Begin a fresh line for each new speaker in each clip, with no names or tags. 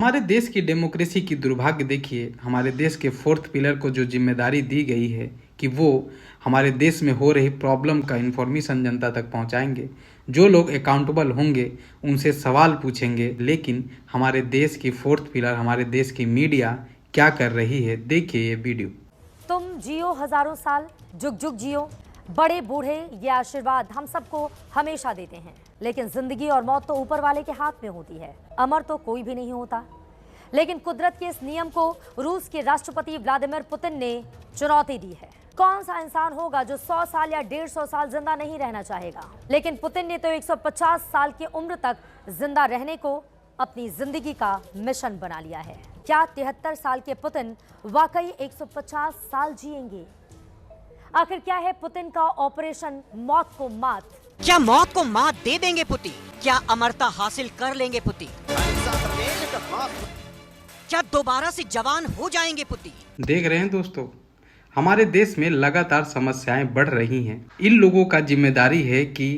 हमारे देश की डेमोक्रेसी की दुर्भाग्य देखिए। हमारे देश के फोर्थ पिलर को जो जिम्मेदारी दी गई है कि वो हमारे देश में हो रही प्रॉब्लम का इन्फॉर्मेशन जनता तक पहुंचाएंगे, जो लोग अकाउंटेबल होंगे उनसे सवाल पूछेंगे, लेकिन हमारे देश की फोर्थ पिलर हमारे देश की मीडिया क्या कर रही है, देखिए ये वीडियो।
तुम जियो हजारों साल, जुग जुग जियो। बड़े बूढ़े ये आशीर्वाद हम सबको हमेशा देते हैं, लेकिन जिंदगी और मौत तो ऊपर वाले के हाथ में होती है। अमर तो कोई भी नहीं होता, लेकिन कुदरत के इस नियम को रूस के राष्ट्रपति व्लादिमीर पुतिन ने चुनौती दी है। कौन सा इंसान होगा जो 100 साल या 150 साल जिंदा नहीं रहना चाहेगा, लेकिन पुतिन ने तो 150 साल की उम्र तक जिंदा रहने को अपनी जिंदगी का मिशन बना लिया है। क्या 73 साल के पुतिन वाकई 150 साल जिएंगे? आखिर क्या है पुतिन का ऑपरेशन मौत को मात?
क्या मौत को मात दे देंगे पुतिन? क्या अमरता हासिल कर लेंगे पुतिन? क्या दोबारा से जवान हो जाएंगे पुतिन?
देख रहे हैं दोस्तों, हमारे देश में लगातार समस्याएं बढ़ रही हैं। इन लोगों का जिम्मेदारी है कि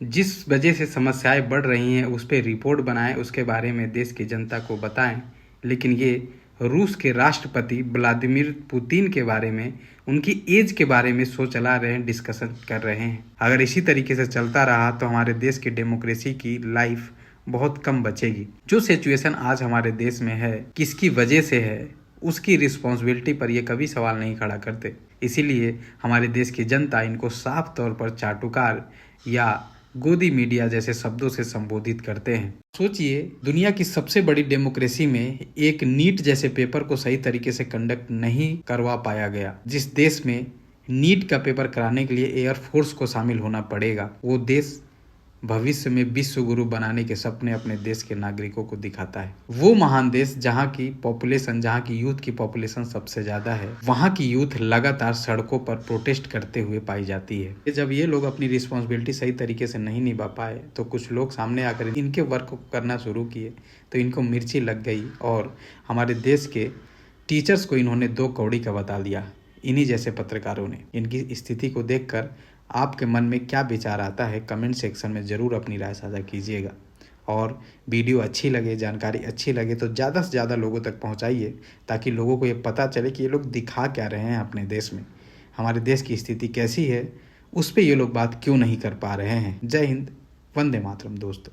जिस वजह से समस्याएं बढ़ रही हैं उस पर रिपोर्ट बनाएं, उसके बारे में देश की जनता को बताएं। लेकिन ये रूस के राष्ट्रपति व्लादिमीर पुतिन के बारे में, उनकी एज के बारे में शो चला रहे हैं, डिस्कशन कर रहे हैं। अगर इसी तरीके से चलता रहा तो हमारे देश की डेमोक्रेसी की लाइफ बहुत कम बचेगी। जो सिचुएशन आज हमारे देश में है, किसकी वजह से है, उसकी रिस्पॉन्सिबिलिटी पर ये कभी सवाल नहीं खड़ा करते। इसीलिए हमारे देश की जनता इनको साफ तौर पर चाटुकार या गोदी मीडिया जैसे शब्दों से संबोधित करते हैं। सोचिए, दुनिया की सबसे बड़ी डेमोक्रेसी में एक नीट जैसे पेपर को सही तरीके से कंडक्ट नहीं करवा पाया गया। जिस देश में नीट का पेपर कराने के लिए एयरफोर्स को शामिल होना पड़ेगा, वो देश भविष्य में विश्व गुरु बनाने के सपने अपने देश के नागरिकों को दिखाता है। वो महान देश जहाँ की पॉपुलेशन, जहाँ की यूथ की पॉपुलेशन सबसे ज्यादा है, वहाँ की यूथ लगातार सड़कों पर प्रोटेस्ट करते हुए पाई जाती है। जब ये लोग अपनी रिस्पॉन्सिबिलिटी सही तरीके से नहीं निभा पाए तो कुछ लोग सामने आकर इनके वर्क को करना शुरू किए, तो इनको मिर्ची लग गई और हमारे देश के टीचर्स को इन्होंने दो कौड़ी का बता दिया। इन्हीं जैसे पत्रकारों ने। इनकी स्थिति को देखकर आपके मन में क्या विचार आता है, कमेंट सेक्शन में ज़रूर अपनी राय साझा कीजिएगा। और वीडियो अच्छी लगे, जानकारी अच्छी लगे तो ज़्यादा से ज़्यादा लोगों तक पहुंचाइए, ताकि लोगों को ये पता चले कि ये लोग दिखा क्या रहे हैं अपने देश में, हमारे देश की स्थिति कैसी है, उस पर ये लोग बात क्यों नहीं कर पा रहे हैं। जय हिंद, वंदे मातरम दोस्तों।